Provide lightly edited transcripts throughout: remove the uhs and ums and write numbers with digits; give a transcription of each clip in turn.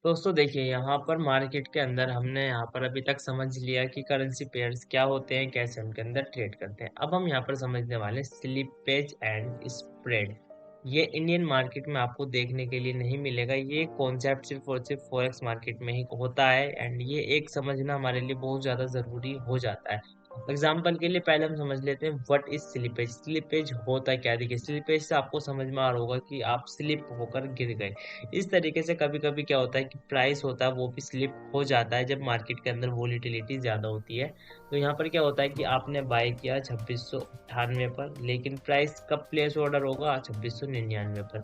दोस्तों देखिए, यहाँ पर मार्केट के अंदर हमने यहाँ पर अभी तक समझ लिया कि करेंसी पेयर्स क्या होते हैं, कैसे उनके अंदर ट्रेड करते हैं। अब हम यहाँ पर समझने वाले स्लिपेज एंड स्प्रेड। ये इंडियन मार्केट में आपको देखने के लिए नहीं मिलेगा। ये कॉन्सेप्ट सिर्फ और सिर्फ फॉरेक्स मार्केट में ही होता है एंड ये एक समझना हमारे लिए बहुत ज़्यादा ज़रूरी हो जाता है। एग्जाम्पल के लिए पहले हम समझ लेते हैं व्हाट इज स्लिपेज। स्लिपेज होता क्या है? देखिए, स्लिपेज से आपको समझ में आ रहा होगा कि आप स्लिप होकर गिर गए। इस तरीके से कभी-कभी क्या होता है कि प्राइस होता है वो भी स्लिप हो जाता है जब मार्केट के अंदर वोलेटिलिटी ज़्यादा होती है। तो यहाँ पर क्या होता है कि आपने बाय किया 2698 पर, लेकिन प्राइस कब प्लेस ऑर्डर होगा? 2699 पर।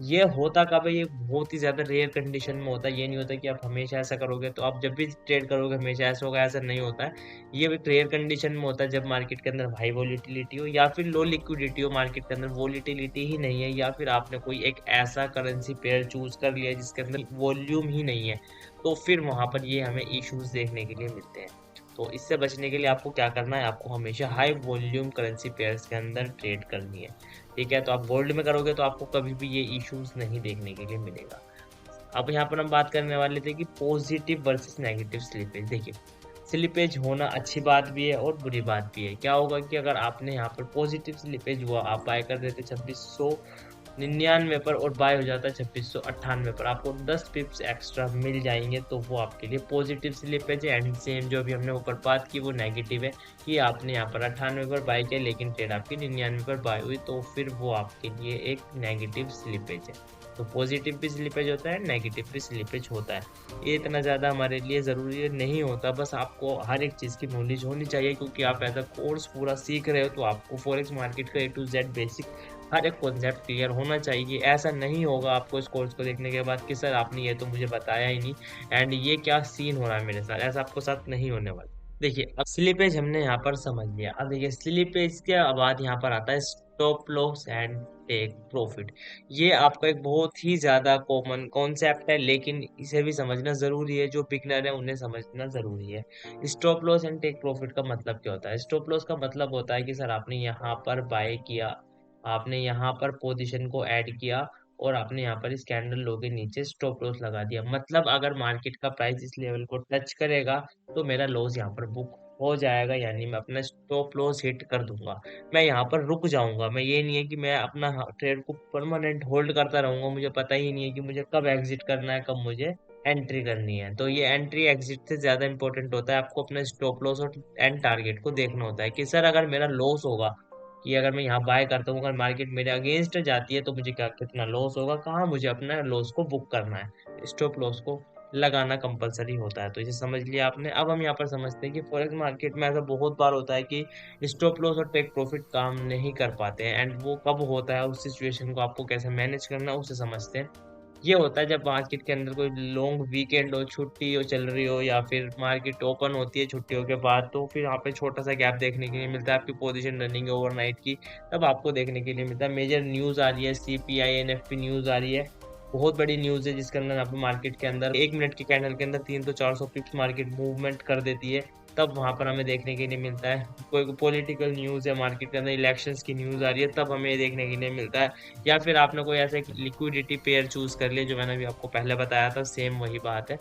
ये होता कब है? ये बहुत ही ज़्यादा रेयर कंडीशन में होता है। ये नहीं होता कि आप हमेशा ऐसा करोगे, तो आप जब भी ट्रेड करोगे हमेशा ऐसा होगा, ऐसा नहीं होता है। ये एक रेयर कंडीशन में होता है जब मार्केट के अंदर हाई वोलेटिलिटी हो या फिर लो लिक्विडिटी हो, मार्केट के अंदर वोलेटिलिटी ही नहीं है, या फिर आपने कोई एक ऐसा करेंसी पेयर चूज कर लिया जिसके अंदर वॉल्यूम ही नहीं है, तो फिर वहां पर ये हमें इश्यूज देखने के लिए मिलते हैं। तो इससे बचने के लिए आपको क्या करना है? आपको हमेशा हाई वॉल्यूम करेंसी पेयर्स के अंदर ट्रेड करनी है। ठीक है, तो आप गोल्ड में करोगे तो आपको कभी भी ये इश्यूज नहीं देखने के लिए मिलेगा। अब यहाँ पर हम बात करने वाले थे कि पॉजिटिव वर्सेस नेगेटिव स्लिपेज। देखिए, स्लिपेज होना अच्छी बात भी है और बुरी बात भी है। क्या होगा कि अगर आपने यहाँ पर पॉजिटिव स्लिपेज हुआ, आप बाय कर देते 2699 पर और बाय हो जाता है 2698 पर, आपको 10 पिप्स एक्स्ट्रा मिल जाएंगे, तो वो आपके लिए पॉजिटिव स्लिपेज है। एंड सेम जो अभी हमने ऊपर बात की वो नेगेटिव है कि आपने यहाँ पर 98 पर बाय किया लेकिन ट्रेड आपकी 99 पर बाय हुई, तो फिर वो आपके लिए एक नेगेटिव स्लिपेज है। तो पॉजिटिव भी स्लिपेज होता है, नेगेटिव भी स्लिपेज होता है। ये इतना ज़्यादा हमारे लिए ज़रूरी नहीं होता, बस आपको हर एक चीज़ की नॉलेज होनी चाहिए, क्योंकि आप ऐसा कोर्स पूरा सीख रहे हो तो आपको फॉरेक्स मार्केट का ए टू जेड बेसिक हर एक कॉन्सेप्ट क्लियर होना चाहिए। ऐसा नहीं होगा आपको इस कोर्स को देखने के बाद कि सर आपने ये तो मुझे बताया ही नहीं एंड ये क्या सीन हो रहा है मेरे साथ, ऐसा आपको साथ नहीं होने वाला। देखिए, अब स्लीपेज हमने यहाँ पर समझ लिया। अब देखिए, स्लीपेज के बाद यहाँ पर आता है stop loss and take profit. ये आपका एक बहुत ही ज्यादा कॉमन कॉन्सेप्ट है, लेकिन इसे भी समझना जरूरी है। जो बिगनर है उन्हें समझना जरूरी है। Stop loss and take profit का मतलब क्या होता है? स्टॉप लॉस का मतलब होता है कि सर आपने यहाँ पर बाय किया, आपने यहाँ पर पोजीशन को ऐड किया और आपने यहाँ पर इस कैंडल लो के नीचे स्टॉप लॉस लगा दिया। मतलब अगर मार्केट का प्राइस इस लेवल को टच करेगा तो मेरा लॉस यहाँ पर बुक हो जाएगा, यानी मैं अपना स्टॉप लॉस हिट कर दूंगा। मैं यहाँ पर रुक जाऊंगा। मैं ये नहीं है कि मैं अपना ट्रेड को परमानेंट होल्ड करता रहूंगा। मुझे पता ही नहीं है कि मुझे कब एग्जिट करना है, कब मुझे एंट्री करनी है। तो ये एंट्री एग्जिट से ज्यादा इंपॉर्टेंट होता है। आपको अपना स्टॉप लॉस और एंड टारगेट को देखना होता है कि सर अगर मेरा लॉस होगा, कि अगर मैं यहाँ बाय करता हूँ, अगर मार्केट मेरे अगेंस्ट जाती है तो मुझे क्या कितना लॉस होगा, कहाँ मुझे अपना लॉस को बुक करना है। स्टॉप लॉस को लगाना कंपलसरी होता है। तो इसे समझ लिया आपने। अब हम यहाँ पर समझते हैं कि फॉरेक्स मार्केट में ऐसा बहुत बार होता है कि स्टॉप लॉस और टेक प्रॉफिट काम नहीं कर पाते हैं, एंड वो कब होता है, उस सिचुएशन को आपको कैसे मैनेज करना है उसे समझते हैं। ये होता है जब मार्केट के अंदर कोई लॉन्ग वीकेंड हो, छुट्टी हो चल रही हो, या फिर मार्केट ओपन होती है छुट्टियों के बाद, तो फिर यहाँ पे छोटा सा गैप देखने के लिए मिलता है। आपकी पोजीशन रनिंग है ओवरनाइट की, तब आपको देखने के लिए मिलता है। मेजर न्यूज आ रही है, सीपीआई एनएफपी न्यूज आ रही है, बहुत बड़ी न्यूज है जिसके अंदर आप मार्केट के अंदर 1 मिनट के कैंडल के अंदर 300-400 पिप्स मार्केट मूवमेंट कर देती है। तब वहां पर हमें देखने के लिए मिलता है। कोई पॉलिटिकल न्यूज है, मार्केट के अंदर इलेक्शंस की न्यूज आ रही है, तब हमें ये देखने के लिए मिलता है। या फिर आपने कोई ऐसा लिक्विडिटी पेयर चूज कर लिया, जो मैंने अभी आपको पहले बताया था, सेम वही बात है।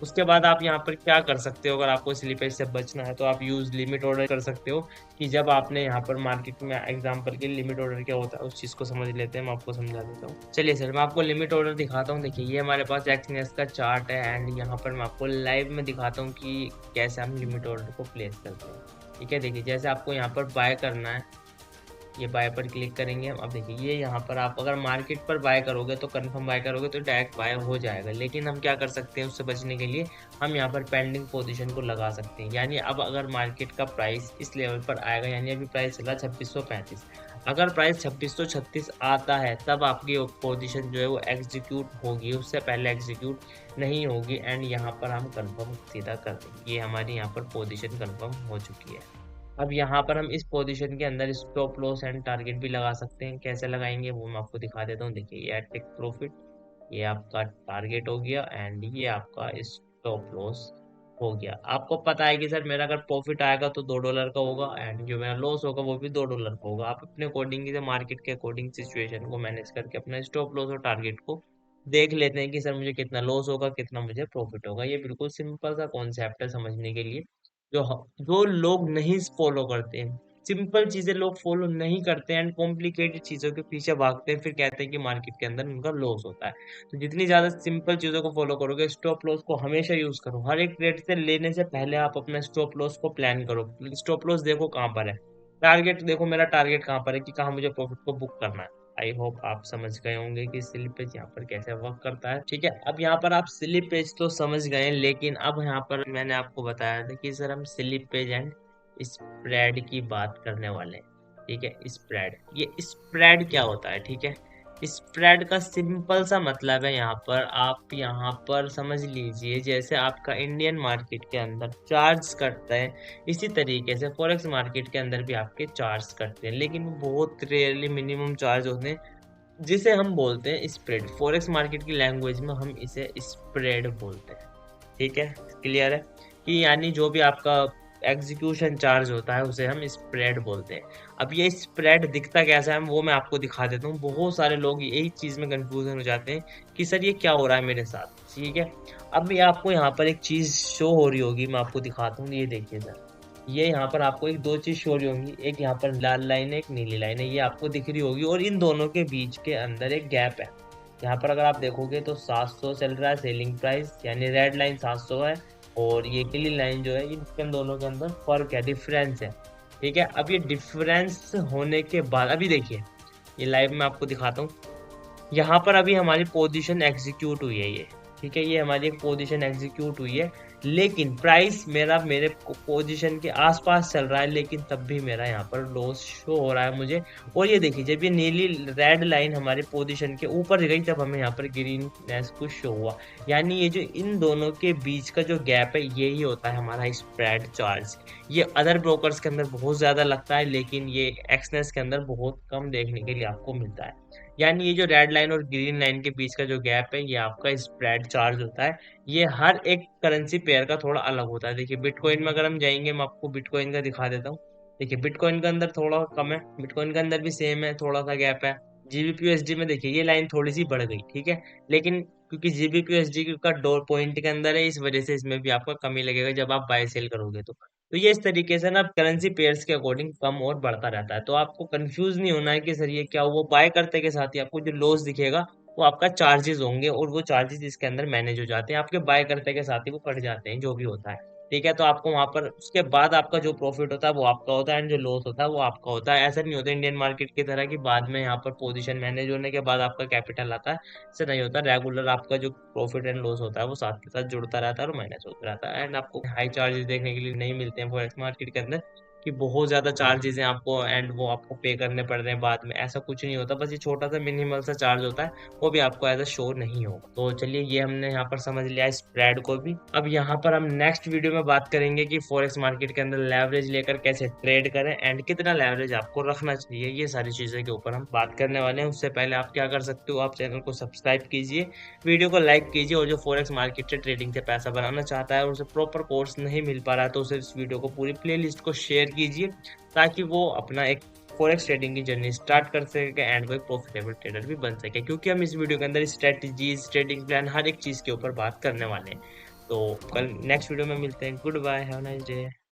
उसके बाद आप यहाँ पर क्या कर सकते हो? अगर आपको स्लीपेज से बचना है तो आप यूज लिमिट ऑर्डर कर सकते हो। कि जब आपने यहाँ पर मार्केट में, एग्जांपल के लिमिट ऑर्डर क्या होता है उस चीज को समझ लेते हैं, मैं आपको समझा देता हूँ। चलिए सर, मैं आपको लिमिट ऑर्डर दिखाता हूँ। देखिए, ये हमारे पास एक्सनेस का चार्ट है एंड यहाँ पर मैं आपको लाइव में दिखाता हूँ कि कैसे हम लिमिट ऑर्डर को प्लेस करते हैं। ठीक है, देखिए जैसे आपको यहाँ पर बाय करना है, ये बाय पर क्लिक करेंगे हम। अब देखिए, ये यहाँ पर आप अगर मार्केट पर बाय करोगे तो कंफर्म बाय करोगे तो डायरेक्ट बाय हो जाएगा। लेकिन हम क्या कर सकते हैं उससे बचने के लिए? हम यहाँ पर पेंडिंग पोजीशन को लगा सकते हैं। यानी अब अगर मार्केट का प्राइस इस लेवल पर आएगा, यानी अभी प्राइस चला 2635, अगर प्राइस 2636 आता है तब आपकी पोजीशन जो है वो एग्जीक्यूट होगी, उससे पहले एग्जीक्यूट नहीं होगी। एंड यहाँ पर हम कंफर्म सीधा कर देंगे। ये हमारी यहाँ पर पोजीशन कंफर्म हो चुकी है। अब यहाँ पर हम इस पोजीशन के अंदर स्टॉप लॉस एंड टारगेट भी लगा सकते हैं। कैसे लगाएंगे वो मैं आपको दिखा देता हूँ। देखिए, ये टेक प्रॉफिट, ये आपका टारगेट हो गया एंड ये आपका स्टॉप लॉस हो गया। आपको पता है कि सर मेरा अगर प्रॉफिट आएगा तो $2 का होगा एंड जो मेरा लॉस होगा वो भी $2 का होगा। आप अपने अकॉर्डिंग से, मार्केट के अकॉर्डिंग सिचुएशन को मैनेज करके अपना स्टॉप लॉस और टारगेट को देख लेते हैं कि सर मुझे कितना लॉस होगा, कितना मुझे प्रॉफिट होगा। ये बिल्कुल सिंपल सा कॉन्सेप्ट है समझने के लिए, जो लोग नहीं फॉलो करते हैं। सिंपल चीजें लोग फॉलो नहीं करते हैं एंड कॉम्प्लिकेटेड चीजों के पीछे भागते हैं, फिर कहते हैं कि मार्केट के अंदर उनका लॉस होता है। तो जितनी ज्यादा सिंपल चीजों को फॉलो करोगे, स्टॉप लॉस को हमेशा यूज करो। हर एक ट्रेड से लेने से पहले आप अपना स्टॉप लॉस को प्लान करो। स्टॉप लॉस देखो कहाँ पर है, टारगेट देखो मेरा टारगेट कहाँ पर है, कि कहाँ मुझे प्रॉफिट को बुक करना है। आई होप आप समझ गए होंगे कि स्लिप पेज यहाँ पर कैसे वर्क करता है। ठीक है, अब यहाँ पर आप स्लिप पेज तो समझ गए, लेकिन अब यहाँ पर मैंने आपको बताया था कि सर हम स्लिप पेज एंड स्प्रेड की बात करने वाले हैं। ठीक है, स्प्रेड, ये स्प्रेड क्या होता है? ठीक है, स्प्रेड का सिंपल सा मतलब है, यहाँ पर आप यहाँ पर समझ लीजिए, जैसे आपका इंडियन मार्केट के अंदर चार्ज करते हैं, इसी तरीके से फॉरेक्स मार्केट के अंदर भी आपके चार्ज करते हैं, लेकिन वो बहुत रेयरली मिनिमम चार्ज होते हैं, जिसे हम बोलते हैं स्प्रेड। फॉरेक्स मार्केट की लैंग्वेज में हम इसे स्प्रेड बोलते हैं। ठीक है, क्लियर है कि यानी जो भी आपका एग्जीक्यूशन चार्ज होता है उसे हम स्प्रेड बोलते हैं। अब ये स्प्रेड दिखता कैसा है वो मैं आपको दिखा देता हूँ। बहुत सारे लोग यही चीज में कंफ्यूजन हो जाते हैं कि सर ये क्या हो रहा है मेरे साथ। ठीक है, अब ये आपको यहाँ पर एक चीज शो हो रही होगी, मैं आपको दिखाता हूँ। ये देखिए सर, ये यहाँ पर आपको एक दो चीज शो हो रही होंगी, एक यहाँ पर लाल लाइन है, एक नीली लाइन है, ये आपको दिख रही होगी, और इन दोनों के बीच के अंदर एक गैप है। यहाँ पर अगर आप देखोगे तो 700 चल रहा है सेलिंग प्राइस, यानी रेड लाइन 700 है, और ये नीली लाइन जो है, इन दोनों के अंदर फर्क है, डिफरेंस है। ठीक है, अब ये डिफरेंस होने के बाद अभी देखिए, ये लाइव में आपको दिखाता हूँ। यहाँ पर अभी हमारी पोजीशन एग्जीक्यूट हुई है ये। ठीक है, ये हमारी एक पोजीशन एग्जीक्यूट हुई है, लेकिन प्राइस मेरा मेरे पोजीशन के आसपास चल रहा है, लेकिन तब भी मेरा यहाँ पर लॉस शो हो रहा है मुझे। और ये देखिए, जब ये नीली रेड लाइन हमारे पोजीशन के ऊपर गई, तब हमें यहाँ पर ग्रीननेस कुछ शो हुआ। यानी ये जो इन दोनों के बीच का जो गैप है, यही होता है हमारा स्प्रेड चार्ज। ये अदर ब्रोकर्स के अंदर बहुत ज्यादा लगता है, लेकिन ये एक्सनेस के अंदर बहुत कम देखने के लिए आपको मिलता है। यानी ये जो रेड लाइन और ग्रीन लाइन के बीच का जो गैप है, ये आपका स्प्रेड चार्ज होता है। ये हर एक करेंसी पेयर का थोड़ा अलग होता है। देखिए, बिटकॉइन में अगर हम जाएंगे, मैं आपको बिटकॉइन का दिखा देता हूँ। देखिए, बिटकॉइन के अंदर थोड़ा कम है, बिटकॉइन के अंदर भी सेम है, थोड़ा सा गैप है। जीबीपी यूएसडी में देखिए, ये लाइन थोड़ी सी बढ़ गई। ठीक है, लेकिन क्योंकि जीबीपी यूएसडी का डॉट पॉइंट के अंदर है, इस वजह से इसमें भी आपका कमी लगेगा जब आप बाय सेल करोगे तो ये इस तरीके से ना करेंसी पेयर्स के अकॉर्डिंग कम और बढ़ता रहता है। तो आपको कंफ्यूज नहीं होना है कि सर ये क्या हुआ। बाय करते के साथ ही आपको जो लॉस दिखेगा, वो आपका चार्जेस होंगे, और वो चार्जेस इसके अंदर मैनेज हो जाते हैं, आपके बाय करते के साथ ही वो कट जाते हैं, जो भी होता है। ठीक है, तो आपको वहां पर उसके बाद आपका जो प्रॉफिट होता है वो आपका होता है, एंड जो लॉस होता है वो आपका होता है। ऐसा नहीं होता इंडियन मार्केट की तरह कि बाद में यहाँ पर पोजीशन मैनेज होने के बाद आपका कैपिटल आता है। ऐसा नहीं होता, रेगुलर आपका जो प्रॉफिट एंड लॉस होता है वो साथ के साथ जुड़ता रहता है और माइनस होता रहता है। एंड आपको हाई चार्जेस देखने के लिए नहीं मिलते हैं फॉरेक्स मार्केट के अंदर, कि बहुत ज्यादा चार्जेस हैं आपको एंड वो आपको पे करने पड़ रहे हैं बाद में। ऐसा कुछ नहीं होता, बस ये छोटा सा मिनिमल सा चार्ज होता है, वो भी आपको एज अ शो नहीं होगा। तो चलिए, ये हमने यहाँ पर समझ लिया स्प्रेड को भी। अब यहाँ पर हम नेक्स्ट वीडियो में बात करेंगे कि फॉरेक्स मार्केट के अंदर लेवरेज लेकर कैसे ट्रेड करें एंड कितना लेवरेज आपको रखना चाहिए। ये सारी चीजें के ऊपर हम बात करने वाले हैं। उससे पहले आप क्या कर सकते हो, आप चैनल को सब्सक्राइब कीजिए, वीडियो को लाइक कीजिए, और जो फॉरेक्स मार्केट से ट्रेडिंग से पैसा बनाना चाहता है और उसे प्रॉपर कोर्स नहीं मिल पा रहा है, तो उसे इस वीडियो को पूरी प्लेलिस्ट को शेयर कीजिए, ताकि वो अपना एक फॉरेक्स ट्रेडिंग की जर्नी स्टार्ट कर सके एंड वो एक प्रॉफिटेबल ट्रेडर भी बन सके। क्योंकि हम इस वीडियो के अंदर स्ट्रेटजीज, ट्रेडिंग प्लान, हर एक चीज के ऊपर बात करने वाले हैं। तो कल नेक्स्ट वीडियो में मिलते हैं। Goodbye, have a nice day.